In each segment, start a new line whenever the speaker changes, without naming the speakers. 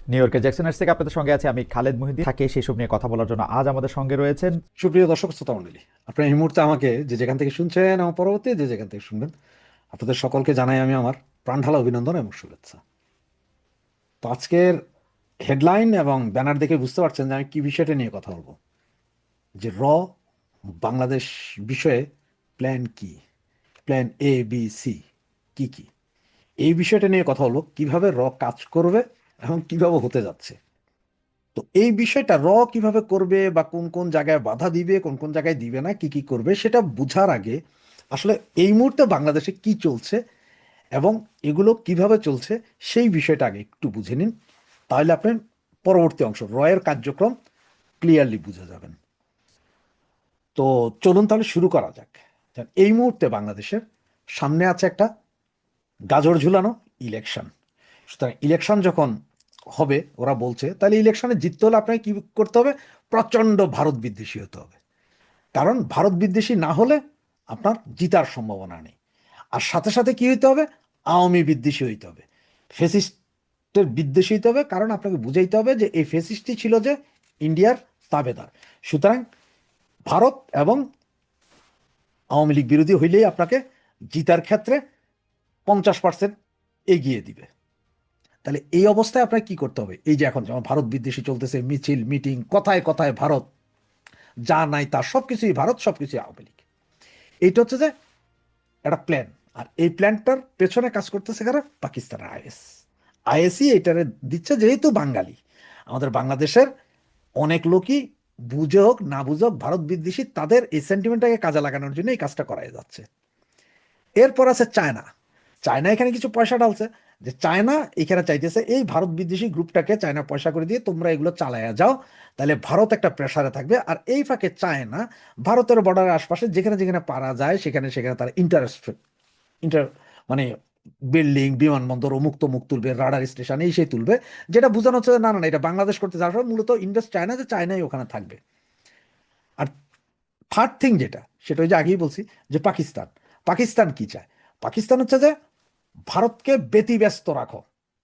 New ইয়র্কের জ্যাকসনের থেকে আপনাদের সঙ্গে আছে আমি খালেদ মহিউদ্দিন। থাকে সেসব নিয়ে কথা বলার জন্য আজ আমাদের সঙ্গে রয়েছেন।
সুপ্রিয় দর্শক শ্রোতা মণ্ডলী, আপনারা এই মুহূর্তে আমাকে যে যেখান থেকে শুনছেন এবং পরবর্তী যে যেখান থেকে শুনবেন, আপনাদের সকলকে জানাই আমি আমার প্রাণঢালা অভিনন্দন এবং শুভেচ্ছা। তো আজকের হেডলাইন এবং ব্যানার দেখে বুঝতে পারছেন যে আমি কি বিষয়টা নিয়ে কথা বলবো। যে বাংলাদেশ বিষয়ে প্ল্যান কি, প্ল্যান ABC কি কি, এই বিষয়টা নিয়ে কথা বলবো, কিভাবে কাজ করবে এবং কিভাবে হতে যাচ্ছে। তো এই বিষয়টা কিভাবে করবে বা কোন কোন জায়গায় বাধা দিবে, কোন কোন জায়গায় দিবে না, কি কি করবে সেটা বোঝার আগে আসলে এই মুহূর্তে বাংলাদেশে কি চলছে এবং এগুলো কিভাবে চলছে সেই বিষয়টা আগে একটু বুঝে নিন। তাহলে আপনার পরবর্তী অংশ এর কার্যক্রম ক্লিয়ারলি বুঝে যাবেন। তো চলুন তাহলে শুরু করা যাক। এই মুহূর্তে বাংলাদেশের সামনে আছে একটা গাজর ঝুলানো ইলেকশন। সুতরাং ইলেকশন যখন হবে, ওরা বলছে, তাহলে ইলেকশনে জিততে হলে আপনাকে কি করতে হবে? প্রচণ্ড ভারত বিদ্বেষী হতে হবে। কারণ ভারত বিদ্বেষী না হলে আপনার জিতার সম্ভাবনা নেই। আর সাথে সাথে কি হইতে হবে? আওয়ামী বিদ্বেষী হইতে হবে, ফেসিস্টের বিদ্বেষী হইতে হবে। কারণ আপনাকে বুঝাইতে হবে যে এই ফেসিস্টই ছিল যে ইন্ডিয়ার তাবেদার। সুতরাং ভারত এবং আওয়ামী লীগ বিরোধী হইলেই আপনাকে জিতার ক্ষেত্রে 50% এগিয়ে দিবে। তাহলে এই অবস্থায় আপনার কি করতে হবে? এই যে এখন যেমন ভারত বিদ্বেষী চলতেছে, মিছিল মিটিং, কথায় কথায় ভারত, যা নাই তা সবকিছুই ভারত, সবকিছুই আওয়ামী লীগ। এইটা হচ্ছে যে একটা প্ল্যান। আর এই প্ল্যানটার পেছনে কাজ করতেছে কারা? পাকিস্তানের আইএসই এটারে দিচ্ছে, যেহেতু বাঙালি, আমাদের বাংলাদেশের অনেক লোকই বুঝে হোক না বুঝে হোক ভারত বিদ্বেষী, তাদের এই সেন্টিমেন্টটাকে কাজে লাগানোর জন্য এই কাজটা করাই যাচ্ছে। এরপর আছে চায়না। চায়না এখানে কিছু পয়সা ঢালছে। যে চায়না এখানে চাইতেছে এই ভারত বিদ্বেষী গ্রুপটাকে চায়না পয়সা করে দিয়ে তোমরা এগুলো চালায়া যাও, তাহলে ভারত একটা প্রেসারে থাকবে। আর এই ফাঁকে চায়না ভারতের বর্ডারের আশপাশে যেখানে যেখানে পারা যায় সেখানে সেখানে তারা ইন্টার মানে বিল্ডিং, বিমানবন্দর, অমুক তমুক তুলবে, রাডার স্টেশন এই সেই তুলবে। যেটা বোঝানো হচ্ছে যে না না না, এটা বাংলাদেশ করতে যাওয়ার মূলত ইনভেস্ট চায়না, যে চায়নাই ওখানে থাকবে। আর থার্ড থিং যেটা, সেটা ওই যে আগেই বলছি, যে পাকিস্তান। পাকিস্তান কি চায়? পাকিস্তান হচ্ছে যে ভারতকে ব্যতিব্যস্ত রাখো।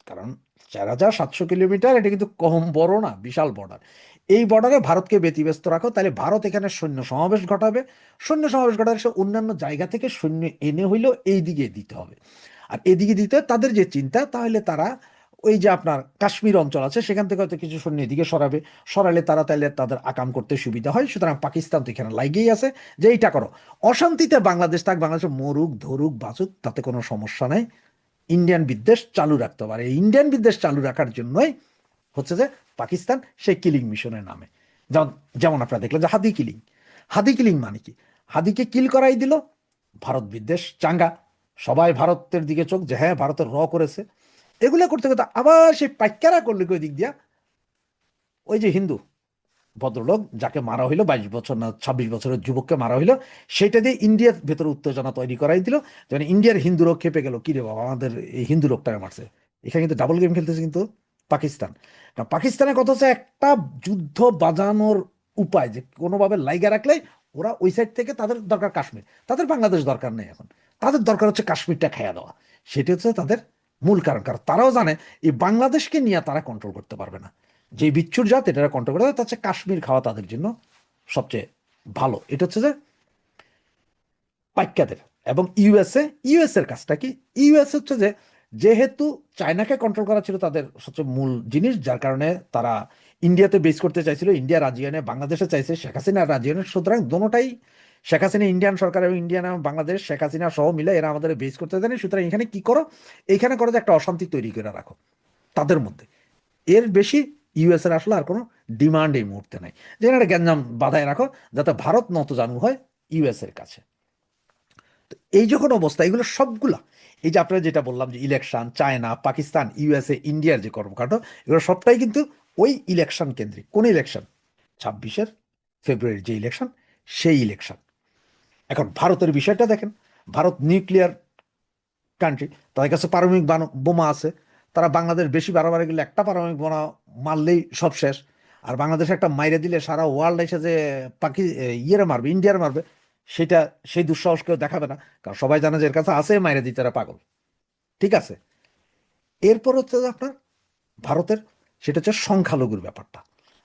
কারণ 4700 কিলোমিটার, এটা কিন্তু কম বড় না, বিশাল বর্ডার। এই বর্ডারে ভারতকে ব্যতিব্যস্ত রাখো, তাহলে ভারত এখানে সৈন্য সমাবেশ ঘটাবে। সৈন্য সমাবেশ ঘটালে সে অন্যান্য জায়গা থেকে সৈন্য এনে হইলেও এই দিকে দিতে হবে। আর এদিকে দিতে তাদের যে চিন্তা, তাহলে তারা ওই যে আপনার কাশ্মীর অঞ্চল আছে সেখান থেকে হয়তো কিছু সৈন্য এদিকে সরাবে। সরালে তারা তাহলে তাদের আকাম করতে সুবিধা হয়। সুতরাং পাকিস্তান তো এখানে লাগেই আছে যে এইটা করো। অশান্তিতে বাংলাদেশ থাক, বাংলাদেশে মরুক ধরুক বাঁচুক, তাতে কোনো সমস্যা নাই। ইন্ডিয়ান বিদ্বেষ চালু রাখতে পারে। এই ইন্ডিয়ান বিদ্বেষ চালু রাখার জন্যই হচ্ছে যে পাকিস্তান সেই কিলিং মিশনের নামে, যেমন যেমন আপনারা দেখলেন যে হাদি কিলিং। হাদি কিলিং মানে কি? হাদিকে কিল করাই দিল, ভারত বিদ্বেষ চাঙ্গা, সবাই ভারতের দিকে চোখ, যে হ্যাঁ ভারতের করেছে। এগুলো করতে করতে আবার সেই পাইকারা করলে ওই দিক দিয়া ওই যে হিন্দু ভদ্রলোক যাকে মারা হইলো, 22 বছর না 26 বছরের যুবককে মারা হইলো, সেটা দিয়ে ইন্ডিয়ার ভেতরে উত্তেজনা তৈরি করাই দিল। যেন ইন্ডিয়ার হিন্দুরাও খেপে গেল, কি রে বাবা, আমাদের এই হিন্দু লোকটাকে মারছে। এখানে কিন্তু ডাবল গেম খেলতেছে কিন্তু পাকিস্তান। না, পাকিস্তানের কথা হচ্ছে একটা যুদ্ধ বাজানোর উপায়, যে কোনোভাবে লাইগা রাখলেই ওরা ওই সাইড থেকে, তাদের দরকার কাশ্মীর, তাদের বাংলাদেশ দরকার নেই এখন, তাদের দরকার হচ্ছে কাশ্মীরটা খেয়া দেওয়া। সেটি হচ্ছে তাদের মূল কারণ। কারণ তারাও জানে এই বাংলাদেশকে নিয়ে তারা কন্ট্রোল করতে পারবে না। যে বিচ্ছুর জাত এটা কন্ট্রোল করে, তার হচ্ছে কাশ্মীর খাওয়া তাদের জন্য সবচেয়ে ভালো। এটা হচ্ছে যে পাইক্যাদের। এবং ইউএস এর কাজটা কি? ইউএস হচ্ছে যে, যেহেতু চায়নাকে কন্ট্রোল করা ছিল তাদের সবচেয়ে মূল জিনিস, যার কারণে তারা ইন্ডিয়াতে বেস করতে চাইছিল, ইন্ডিয়া রাজিয়ানে, বাংলাদেশে চাইছে শেখ হাসিনা রাজিয়ানে। সুতরাং দোনোটাই, শেখ হাসিনা ইন্ডিয়ান সরকার এবং ইন্ডিয়ান এবং বাংলাদেশ, শেখ হাসিনা সহ মিলে এরা আমাদের বেস করতে জানে। সুতরাং এখানে কি করো? এইখানে করো যে একটা অশান্তি তৈরি করে রাখো তাদের মধ্যে। এর বেশি ইউএস এর আসলে আর কোনো ডিমান্ড এই মুহূর্তে নাই। যেখানে একটা গ্যাঞ্জাম বাধায় রাখো, যাতে ভারত নতজানু হয় ইউএস এর কাছে। তো এই যখন অবস্থা, এগুলো সবগুলা, এই যে আপনারা যেটা বললাম যে ইলেকশন, চায়না, পাকিস্তান, ইউএসএ, ইন্ডিয়ার যে কর্মকাণ্ড, এগুলো সবটাই কিন্তু ওই ইলেকশন কেন্দ্রিক। কোন ইলেকশন? 26 ফেব্রুয়ারি যে ইলেকশন, সেই ইলেকশন। এখন ভারতের বিষয়টা দেখেন। ভারত নিউক্লিয়ার কান্ট্রি, তাদের কাছে পারমাণবিক বোমা আছে। তারা বাংলাদেশ বেশি বাড়াবাড়ি গেলে একটা পারমাণবিক বোমা মারলেই সব শেষ। আর বাংলাদেশ একটা মাইরে দিলে সারা ওয়ার্ল্ড এসে যে পাকি ইয়েরে মারবে, ইন্ডিয়ার মারবে, সেটা সেই দুঃসাহস কেউ দেখাবে না। কারণ সবাই জানে যে এর কাছে আছে, মাইরে দিতে এরা পাগল। ঠিক আছে। এরপর হচ্ছে যে আপনার ভারতের সেটা হচ্ছে সংখ্যালঘুর ব্যাপারটা,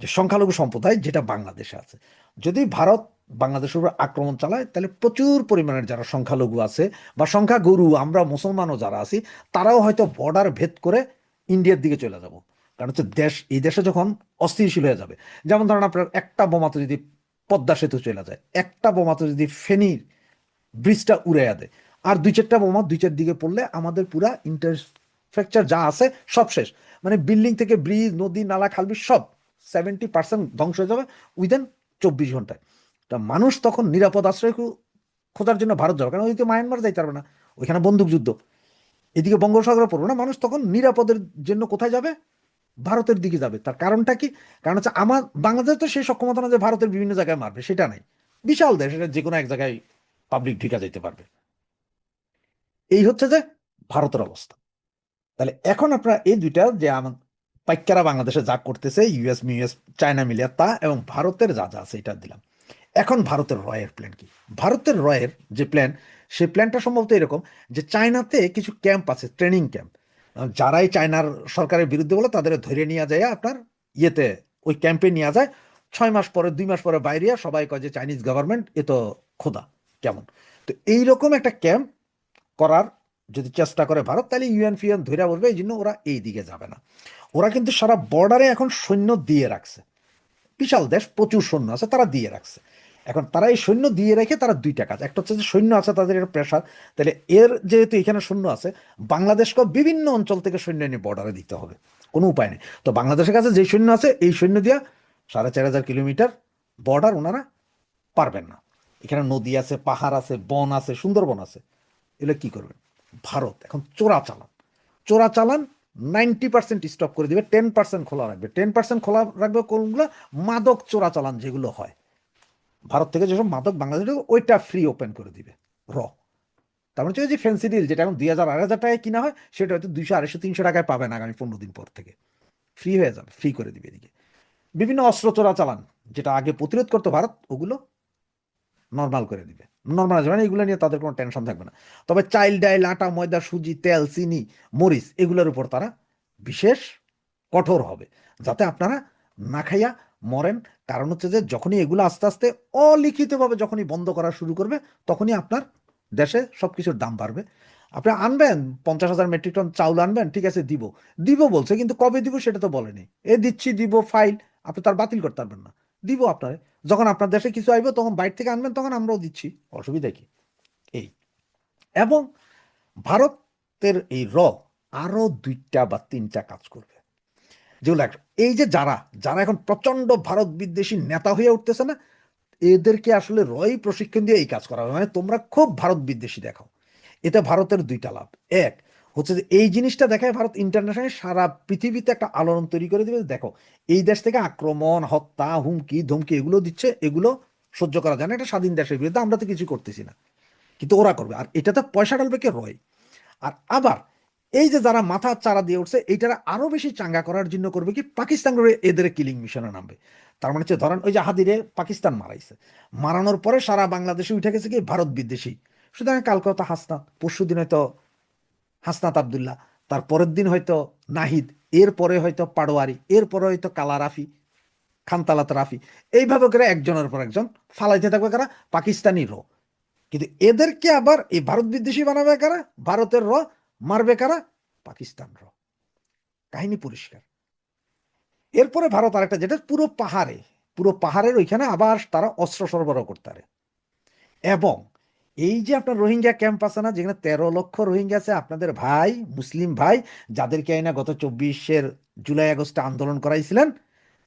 যে সংখ্যালঘু সম্প্রদায় যেটা বাংলাদেশে আছে, যদি ভারত বাংলাদেশের উপর আক্রমণ চালায় তাহলে প্রচুর পরিমাণের যারা সংখ্যালঘু আছে বা সংখ্যাগুরু আমরা মুসলমানও যারা আছি, তারাও হয়তো বর্ডার ভেদ করে ইন্ডিয়ার দিকে চলে যাব। কারণ হচ্ছে এই দেশে যখন অস্থিতিশীল হয়ে যাবে, যেমন ধরেন আপনার একটা বোমাতে যদি পদ্মা সেতু চলে যায়, একটা বোমাতে যদি ফেনীর ব্রিজটা উড়াইয়া দেয়, আর দুই চারটা বোমা দুই চার দিকে পড়লে আমাদের পুরা ইনফ্রাস্ট্রাকচার যা আছে সব শেষ। মানে বিল্ডিং থেকে ব্রিজ, নদী, নালা, খালবি সব 70% ধ্বংস হয়ে যাবে উইদিন 24 ঘন্টায়। তা মানুষ তখন নিরাপদ আশ্রয় খোঁজার জন্য ভারত যাবে, কারণ ওইদিকে মায়ানমার যাইতে পারবে না, ওইখানে বন্দুক যুদ্ধ, এদিকে বঙ্গোপসাগরে পড়বে না, মানুষ তখন নিরাপদের জন্য কোথায় যাবে? ভারতের দিকে যাবে। তার কারণটা কি? কারণ হচ্ছে আমার বাংলাদেশ তো সেই সক্ষমতা না যে ভারতের বিভিন্ন জায়গায় মারবে, সেটা নাই। বিশাল দেশ, এটা যে কোনো এক জায়গায় পাবলিক ঢুকা যেতে পারবে। এই হচ্ছে যে ভারতের অবস্থা। তাহলে এখন আপনারা এই দুইটা যে আমার পাইকারা বাংলাদেশে যা করতেছে, ইউএস চায়না মিলিয়া তা, এবং ভারতের যা যা আছে এটা দিলাম। এখন ভারতের রয়ের প্ল্যান কি? ভারতের রয়ের যে প্ল্যান, সেই প্ল্যানটা সম্ভবত এরকম যে চায়নাতে কিছু ক্যাম্প আছে, ট্রেনিং ক্যাম্প, যারাই চায়নার সরকারের বিরুদ্ধে বলে তাদের ধরে নিয়ে যায় আপনার ইয়েতে, ওই ক্যাম্পে নিয়ে যায়। 6 মাস পরে, 2 মাস পরে বাইরে সবাই কয় যে চাইনিজ গভর্নমেন্ট এ তো খোদা কেমন। তো এইরকম একটা ক্যাম্প করার যদি চেষ্টা করে ভারত, তাহলে ইউএন ফিউএন ধরে বসবে, এই জন্য ওরা এই দিকে যাবে না। ওরা কিন্তু সারা বর্ডারে এখন সৈন্য দিয়ে রাখছে, বিশাল দেশ, প্রচুর সৈন্য আছে, তারা দিয়ে রাখছে। এখন তারা এই সৈন্য দিয়ে রেখে তারা দুইটা কাজ, একটা হচ্ছে যে সৈন্য আছে তাদের একটা প্রেশার, তাহলে এর যেহেতু এখানে সৈন্য আছে, বাংলাদেশকে বিভিন্ন অঞ্চল থেকে সৈন্য এনে বর্ডারে দিতে হবে, কোনো উপায় নেই। তো বাংলাদেশের কাছে যে সৈন্য আছে এই সৈন্য দিয়া 4500 কিলোমিটার বর্ডার ওনারা পারবেন না। এখানে নদী আছে, পাহাড় আছে, বন আছে, সুন্দরবন আছে, এগুলো কি করবেন? ভারত এখন চোরাচালান, চোরাচালান 90% স্টপ করে দিবে, 10% খোলা রাখবে। 10% খোলা রাখবে কোনগুলো? মাদক চোরাচালান যেগুলো হয় ভারত থেকে, যেসব মাদক বাংলাদেশে ওইটা ফ্রি ওপেন করে দিবে র। তার মানে হচ্ছে যে ফেন্সিডিল যেটা এখন 2000 আর 1000 টাকায় কিনা হয়, সেটা হয়তো 200 250 300 টাকায় পাবেন আগামী 15 দিন পর থেকে, ফ্রি হয়ে যাবে, ফ্রি করে দিবে এদিকে। বিভিন্ন অস্ত্র চোরাচালান যেটা আগে প্রতিরোধ করতো ভারত, ওগুলো নর্মাল করে দিবে। নর্মাল মানে এগুলো নিয়ে তাদের কোনো টেনশন থাকবে না। তবে চাইল, ডাইল, আটা, ময়দা, সুজি, তেল, চিনি, মরিচ, এগুলোর উপর তারা বিশেষ কঠোর হবে, যাতে আপনারা না খাইয়া মরেন। কারণ হচ্ছে যে যখনই এগুলো আস্তে আস্তে অলিখিতভাবে যখনই বন্ধ করা শুরু করবে, তখনই আপনার দেশে সবকিছুর দাম বাড়বে। আপনি আনবেন 50,000 মেট্রিক টন চাউল আনবেন, ঠিক আছে দিব, দিব বলছে, কিন্তু কবে দিব সেটা তো বলেনি। এ দিচ্ছি দিব ফাইল, আপনি তার বাতিল করতে পারবেন না। দিব আপনার, যখন আপনার দেশে কিছু আইব তখন বাইরে থেকে আনবেন, তখন আমরাও দিচ্ছি, অসুবিধা কি? এই, এবং ভারতের এই আরো 2টা বা 3টা কাজ করবে, যেগুলো এই যে যারা যারা এখন প্রচন্ড ভারত বিদ্বেষী নেতা হয়ে উঠতেছে না, এদেরকে আসলে প্রশিক্ষণ দিয়ে এই কাজ করা হবে, মানে তোমরা খুব ভারত বিদ্বেষী দেখাও। এতে ভারতের 2টা লাভ। এক হচ্ছে যে এই জিনিসটা দেখায় ভারত ইন্টারন্যাশনাল সারা পৃথিবীতে একটা আলোড়ন তৈরি করে দিবে, দেখো এই দেশ থেকে আক্রমণ, হত্যা, হুমকি ধমকি এগুলো দিচ্ছে, এগুলো সহ্য করা যায় না, এটা স্বাধীন দেশের বিরুদ্ধে, আমরা তো কিছু করতেছি না, কিন্তু ওরা করবে। আর এটাতে পয়সা ডালবে কে? আর আবার এই যে যারা মাথা চারা দিয়ে উঠছে, এইটারা আরো বেশি চাঙ্গা করার জন্য করবে কি, পাকিস্তান এদের কিলিং মিশনে নামবে। তার মানে হচ্ছে ধরেন ওই যে হাদিরে পাকিস্তান মারাইছে, মারানোর পরে সারা বাংলাদেশে উঠে গেছে কি ভারত বিদ্বেষী। সুতরাং কালকে হয়তো হাসনাত, পরশু দিন হয়তো হাসনাত আবদুল্লাহ, তার পরের দিন হয়তো নাহিদ, এরপরে হয়তো পাড়োয়ারি, এরপরে হয়তো কালা রাফি, খানতালাত রাফি, এইভাবে করে একজনের পর একজন ফালাইতে থাকবে কারা? পাকিস্তানি কিন্তু এদেরকে আবার এই ভারত বিদ্বেষী বানাবে কারা? ভারতের মারবে কারা? পাকিস্তান কাহিনী পরিষ্কার। এরপরে ভারত আরেকটা, যেটা পুরো পাহাড়ের ওইখানে আবার তারা অস্ত্র সরবরাহ করতে পারে। এবং এই যে আপনার রোহিঙ্গা ক্যাম্প আছে না, যেখানে 13 লক্ষ রোহিঙ্গা আছে, আপনাদের ভাই, মুসলিম ভাই, যাদেরকে আইনা গত 24 জুলাই আগস্টে আন্দোলন করাইছিলেন,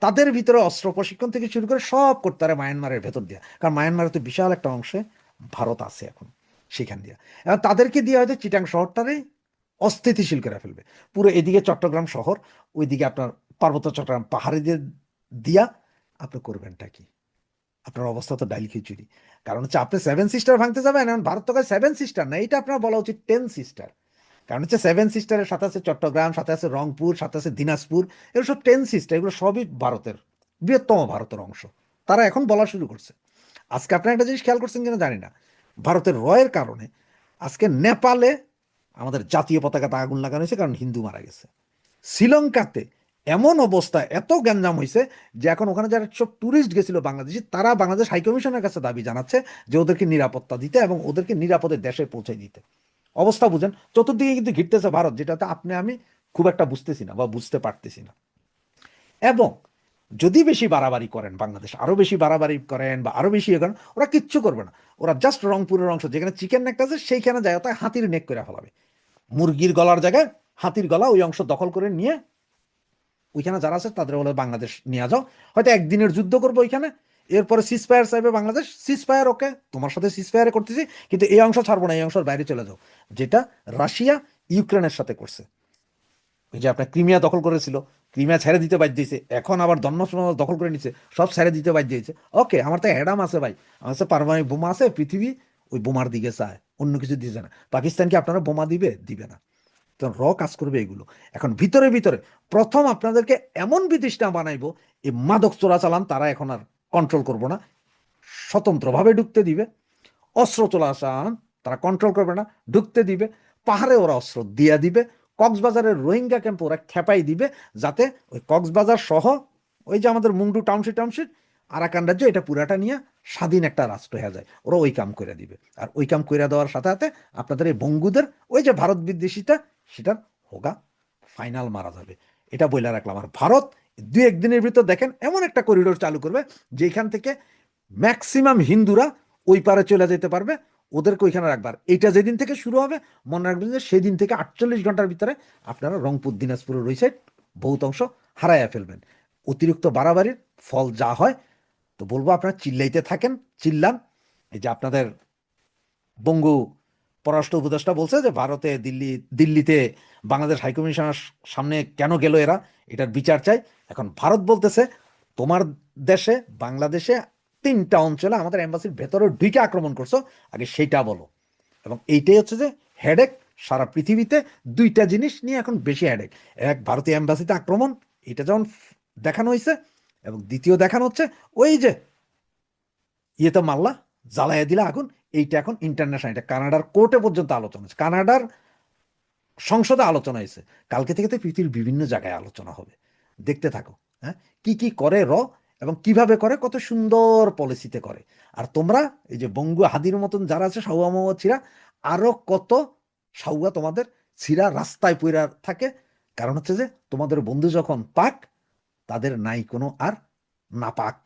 তাদের ভিতরে অস্ত্র প্রশিক্ষণ থেকে শুরু করে সব করতে পারে মায়ানমারের ভেতর দিয়ে, কারণ মায়ানমারের তো বিশাল একটা অংশে ভারত আছে এখন, সেখান দিয়ে। এবং তাদেরকে দিয়ে হয়তো চিটাং শহরটারে অস্থিতিশীল করে ফেলবে। পুরো এদিকে চট্টগ্রাম শহর, ওইদিকে আপনার পার্বত্য চট্টগ্রাম পাহাড়ি দিয়ে দিয়া আপনি করবেনটা কি? আপনার অবস্থা তো ডাইল খিচুড়ি। কারণ হচ্ছে আপনি 7 সিস্টার ভাঙতে যাবেন, এখন ভারত তো 7 সিস্টার না, এটা আপনার বলা উচিত 10 সিস্টার। কারণ হচ্ছে 7 সিস্টারের সাথে আছে চট্টগ্রাম, সাথে আছে রংপুর, সাথে আছে দিনাজপুর, এগুলো সব 10 সিস্টার, এগুলো সবই ভারতের, বৃহত্তম ভারতের অংশ। তারা এখন বলা শুরু করছে। আজকে আপনার একটা জিনিস খেয়াল করছেন কিনা জানি না, ভারতের কারণে আজকে নেপালে আমাদের জাতীয় পতাকাতে আগুন লাগানো হয়েছে, কারণ হিন্দু মারা গেছে। শ্রীলঙ্কাতে এমন অবস্থা, এত গ্যাঞ্জাম হয়েছে যে এখন ওখানে যারা সব ট্যুরিস্ট গেছিল বাংলাদেশি, তারা বাংলাদেশ হাইকমিশনের কাছে দাবি জানাচ্ছে যে ওদেরকে নিরাপত্তা দিতে এবং ওদেরকে নিরাপদে দেশে পৌঁছে দিতে। অবস্থা বুঝেন, চতুর্দিকে কিন্তু ঘিরতেছে ভারত, যেটাতে আপনি আমি খুব একটা বুঝতেছি না বা বুঝতে পারতেছি না। এবং যদি বেশি বাড়াবাড়ি করেন, বাংলাদেশ আরো বেশি বাড়াবাড়ি করেন বা আরো বেশি ইয়ে করেন, ওরা কিচ্ছু করবে না। ওরা জাস্ট রংপুরের অংশ যেখানে চিকেন নেক আছে সেইখানে যায় তাই হাতির নেক করে ফেলাবে। মুরগির গলার জায়গায় হাতির গলা ওই অংশ দখল করে নিয়ে ওইখানে যারা আছে তাদের বলে বাংলাদেশ নিয়ে যাও, হয়তো একদিনের যুদ্ধ করবো ওইখানে, এরপরে সিজ ফায়ার চাইবে বাংলাদেশ, সিজ ফায়ার ওকে তোমার সাথে সিজ ফায়ারে করতেছি, কিন্তু এই অংশ ছাড়বো না, এই অংশের বাইরে চলে যাও। যেটা রাশিয়া ইউক্রেনের সাথে করছে। ওই যে আপনার ক্রিমিয়া দখল করেছিল, ক্রিমিয়া ছেড়ে দিতে বাধ্য দিয়েছে, এখন আবার দন্নস দখল করে নিচ্ছে, সব ছেড়ে দিতে বাধ্য দিয়েছে। ওকে, আমার তো অ্যাডাম আছে ভাই, আমার কাছে পারমাণবিক বোমা আছে, পৃথিবী ওই বোমার দিকে চায়, অন্য কিছু দিতে না। পাকিস্তানকে আপনারা বোমা দিবে? দিবে না। তো কাজ করবে এগুলো। এখন ভিতরে ভিতরে প্রথম আপনাদেরকে এমন বিতৃষ্ণা বানাইবো, এই মাদক চোরাচালান তারা এখন আর কন্ট্রোল করবো না, স্বতন্ত্রভাবে ঢুকতে দিবে। অস্ত্র চোরাচালান তারা কন্ট্রোল করবে না, ঢুকতে দিবে। পাহাড়ে ওরা অস্ত্র দিয়ে দিবে। কক্সবাজারের রোহিঙ্গা ক্যাম্প ওরা খেপাই দিবে, যাতে ওই কক্সবাজার সহ ওই যে আমাদের মুংডু টাউনশিপ আরাকান রাজ্য, এটা পুরাটা নিয়ে স্বাধীন একটা রাষ্ট্র হয়ে যায়। ওরা ওই কাম করে দিবে। আর ওই কাম করে দেওয়ার সাথে সাথে আপনাদের এই বঙ্গুদের ওই যে ভারত বিদ্বেষীটা, সেটার হোগা ফাইনাল মারা যাবে। এটা বইলা রাখলাম। আর ভারত দু একদিনের ভিতর দেখেন এমন একটা করিডোর চালু করবে যেখান থেকে ম্যাক্সিমাম হিন্দুরা ওই পারে চলে যেতে পারবে, ওদেরকে ওইখানে রাখবার। এইটা যেদিন থেকে শুরু হবে মনে রাখবেন যে সেদিন থেকে 48 ঘন্টার ভিতরে আপনারা রংপুর দিনাজপুরের ওই সাইড বহুত অংশ হারাইয়া ফেলবেন। অতিরিক্ত বাড়াবাড়ির ফল যা হয়, তো বলবো আপনারা চিল্লাইতে থাকেন, চিল্লান। এই যে আপনাদের বঙ্গু পররাষ্ট্র উপদেষ্টা বলছে যে ভারতে দিল্লিতে বাংলাদেশ হাইকমিশনের সামনে কেন গেল এরা, এটার বিচার চাই। এখন ভারত বলতেছে তোমার দেশে বাংলাদেশে 3টা অঞ্চলে আমাদের এম্বাসির ভেতরে ঢুকে আক্রমণ করছো, আগে সেইটা বলো। এবং এইটাই হচ্ছে যে হেডেক সারা পৃথিবীতে। 2টা জিনিস নিয়ে এখন বেশি হেডেক, এক ভারতীয় এম্বাসিতে আক্রমণ, এটা যেমন দেখানো হয়েছে, এবং দ্বিতীয় দেখানো হচ্ছে ওই যে ইয়েতে মাল্লা জ্বালাইয়া দিলে আগুন, এইটা এখন ইন্টারন্যাশনাল, এটা কানাডার কোর্টে পর্যন্ত আলোচনা হচ্ছে, কানাডার সংসদে আলোচনা হয়েছে। কালকে থেকে তো পৃথিবীর বিভিন্ন জায়গায় আলোচনা হবে। দেখতে থাকো হ্যাঁ, কি কি করে এবং কিভাবে করে, কত সুন্দর পলিসিতে করে। আর তোমরা এই যে বঙ্গু হাদির মতন যারা আছে সাউয়া মাউয়া ছিঁড়া, আরো কত সাউয়া তোমাদের ছিঁড়া রাস্তায় পইরা থাকে। কারণ হচ্ছে যে তোমাদের বন্ধু যখন পাক, তাদের নাই কোনো আর না পাক।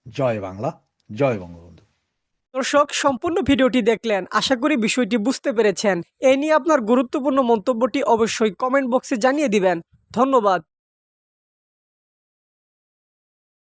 জয় বাংলা, জয় বঙ্গবন্ধু।
দর্শক, সম্পূর্ণ ভিডিওটি দেখলেন, আশা করি বিষয়টি বুঝতে পেরেছেন। এই নিয়ে আপনার গুরুত্বপূর্ণ মন্তব্যটি অবশ্যই কমেন্ট বক্সে জানিয়ে দিবেন। ধন্যবাদ।